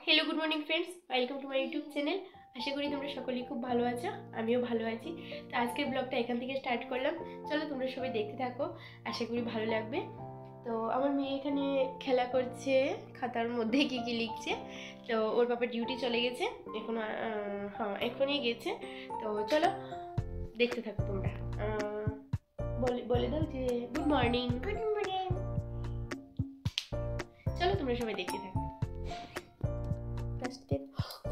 Hello good morning friends, welcome to my YouTube channel. आशा करी तुम्हारा सकलेই खूब ভালো আছো, আমিও ভালো আছি। তো আজকের ব্লগটা এখান থেকে স্টার্ট করলাম। চলো তোমরা সবাই দেখতে থাকো, আশা করি ভালো লাগবে। তো আমার মেয়ে এখানে খেলা করছে, খাতার মধ্যে কি কি লিখছে। তো ওর বাবা ডিউটি চলে গেছে এখন, হ্যাঁ এখনই গেছে। তো চলো দেখতে থাকো তোমরা। বলে দাও যে গুড মর্নিং। Good morning. চলো তোমরা সবাই দেখতে থাকো।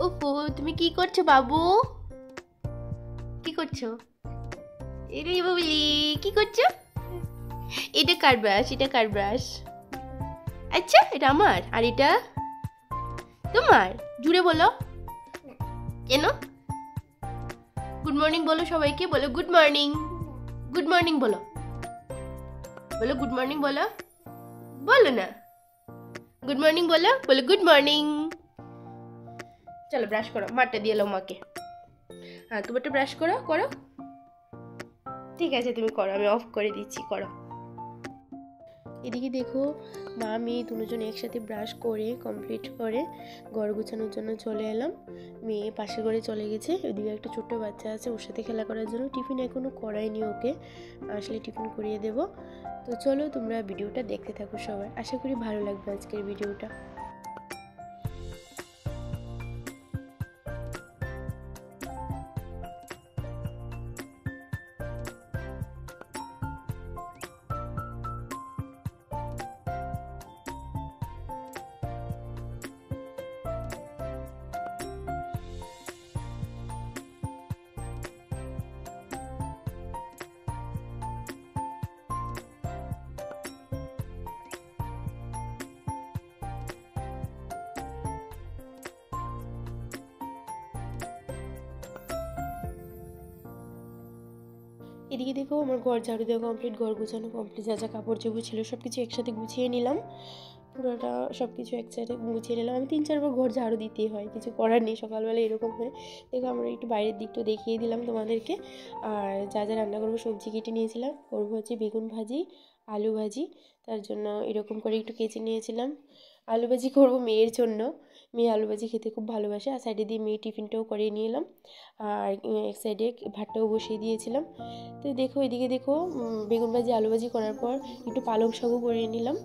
ওপো তুমি কি করছো বাবু? কি করছো? এরে বাবলি কি করছো? এটা কার ব্রাশ? এটা কার ব্রাশ? আচ্ছা এটা আমার, আর এটা তোমার। জুড়ে বলো কেন? গুড মর্নিং বলো সবাইকে, বলো গুড মর্নিং। গুড মর্নিং বলো, বলো গুড মর্নিং বলো। বলো না গুড মর্নিং বলো, বলো গুড মর্নিং। চলো ব্রাশ করো, মারটা দিয়ে এলো মাকে। হ্যাঁ তোমারটা ব্রাশ করো করো। ঠিক আছে তুমি করো, আমি অফ করে দিচ্ছি, করো। এদিকে দেখো মা মেয়ে দুজন একসাথে ব্রাশ করে কমপ্লিট করে ঘর গোছানোর জন্য চলে এলাম। মেয়ে পাশের ঘরে চলে গেছে, ওইদিকে একটা ছোট্ট বাচ্চা আছে ওর সাথে খেলা করার জন্য। টিফিন এখনও করাইনি ওকে, আসলে টিফিন করিয়ে দেব। তো চলো তোমরা ভিডিওটা দেখতে থাকো সবাই, আশা করি ভালো লাগবে আজকের ভিডিওটা। এদিকে দেখো আমার ঘর ঝাড়ু দেওয়া কমপ্লিট, ঘর গুছানো কমপ্লিট, যা যা কাপড় চোপড় ছিল সব কিছু একসাথে গুছিয়ে নিলাম। পুরোটা সব কিছু একসাথে গুছিয়ে নিলাম। আমি 3-4 বার ঘর ঝাড়ু দিতেই হয়, কিছু করার নেই, সকালবেলা এরকম হয়। দেখো আমরা একটু বাইরের দিকটা দেখিয়ে দিলাম তোমাদেরকে। আর যা যা রান্না করবো সবজি কেটে নিয়েছিলাম, করবো হচ্ছে বেগুন ভাজি, আলু ভাজি। তার জন্য এরকম করে একটু কেচে নিয়েছিলাম। আলু ভাজি করবো মেয়ের জন্য, মেয়ে আলু ভাজি খেতে খুব ভালোবাসে। আর সাইডে দিয়ে মেয়ে টিফিনটাও করিয়ে নিয়ে এলাম, আর এক সাইডে ভাতটাও বসিয়ে দিয়েছিলাম। তো দেখো এদিকে দেখো বেগুন ভাজি আলু ভাজি করার পর একটু পালং শাকও করিয়ে নিলাম,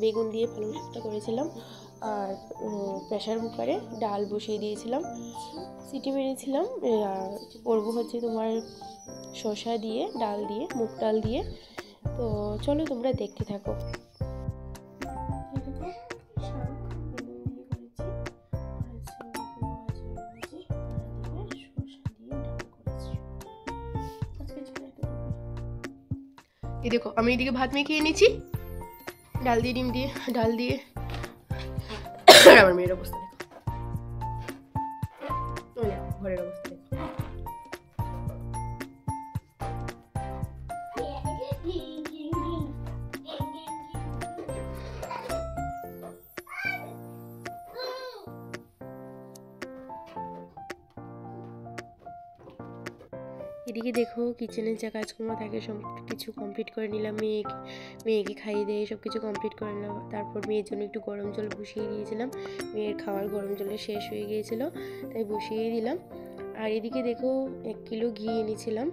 বেগুন দিয়ে পালং শাকটা করেছিলাম। আর প্রেশার কুকারে ডাল বসিয়ে দিয়েছিলাম, সিটি মেরেছিলাম। করবো হচ্ছে তোমার শসা দিয়ে, ডাল দিয়ে, মুগ ডাল দিয়ে। তো চলো তোমরা দেখতে থাকো। এই দেখো আমি এদিকে ভাত মেখে নিয়েছি, ডাল দিয়ে ডিম দিয়ে, ডাল দিয়ে। আমার মেয়ের অবস্থা দেখো, ঘরের অবস্থা দেখো। এদিকে দেখো কিচেনের যা কাজকর্ম থাকে সব কিছু কমপ্লিট করে নিলাম। মেয়েকে খাইয়ে দিয়ে সব কিছু কমপ্লিট করে নিলাম। তারপর মেয়ের জন্য একটু গরম জল বসিয়ে দিয়েছিলাম, মেয়ের খাওয়ার গরম জলে শেষ হয়ে গিয়েছিলো তাই বসিয়ে দিলাম। আর এদিকে দেখো 1 কিলো ঘি এনেছিলাম,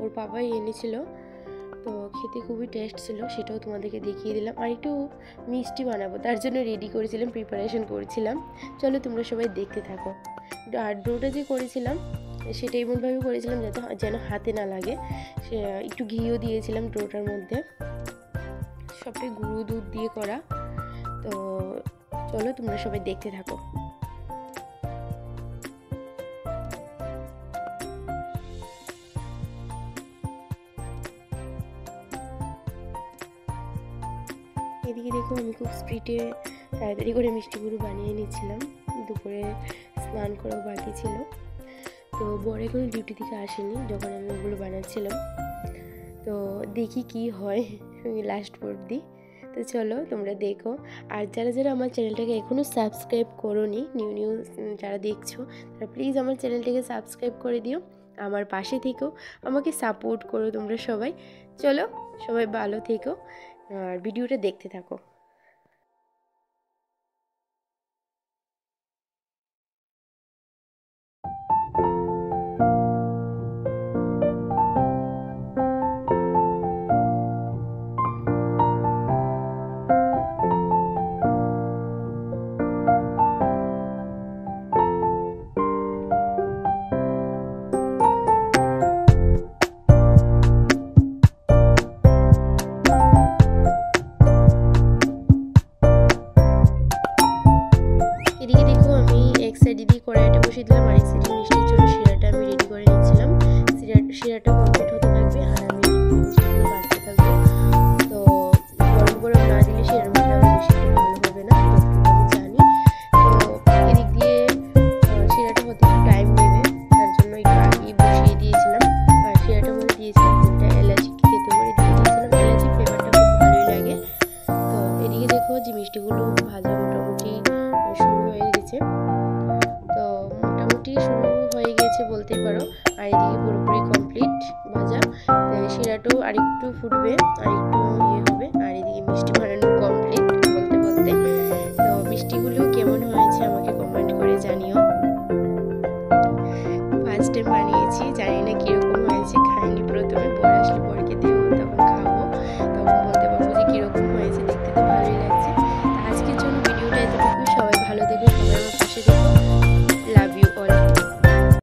ওর বাবাই এনেছিল। তো খেতে খুবই টেস্ট ছিল, সেটাও তোমাদেরকে দেখিয়ে দিলাম। আর একটু মিষ্টি বানাবো তার জন্য রেডি করেছিলাম, প্রিপারেশন করছিলাম। চলো তোমরা সবাই দেখতে থাকো। আর ডোটা যে করেছিলাম সেটা এমনভাবে করেছিলাম যাতে যেন হাতে না লাগে। সে একটু ঘিও দিয়েছিলাম ডোটার মধ্যে, সবটাই গুঁড়ো দুধ দিয়ে করা। তো চলো তোমরা সবাই দেখতে থাকো। এদিকে দেখো আমি খুব স্পিডে তাড়াতাড়ি করে মিষ্টি গুঁড়ো বানিয়ে নিচ্ছিলাম, দুপুরে স্নান করাও বাকি ছিল। তো বড় এখনো ডিউটি থেকে আসেনি যখন আমি ওগুলো বানাচ্ছিলাম। তো দেখি কি হয় লাস্ট অবধি। তো চলো তোমরা দেখো। আর যারা যারা আমার চ্যানেলটাকে এখনও সাবস্ক্রাইব করোনি, নিউ যারা দেখছো তারা প্লিজ আমার চ্যানেলটাকে সাবস্ক্রাইব করে দিও, আমার পাশে থেকো, আমাকে সাপোর্ট করো তোমরা সবাই। চলো সবাই ভালো থেকো আর ভিডিওটা দেখতে থাকো। মোটামুটি শুরু হয়ে গেছে বলতে পারো। আর এদিকে পুরোপুরি কমপ্লিট ভাজা। শিরাটাও আরেকটু ফুটবে, আরেকটু হবে। আর এদিকে মিষ্টি বানানো কমপ্লিট বলতে বলতে। তো মিষ্টিগুলো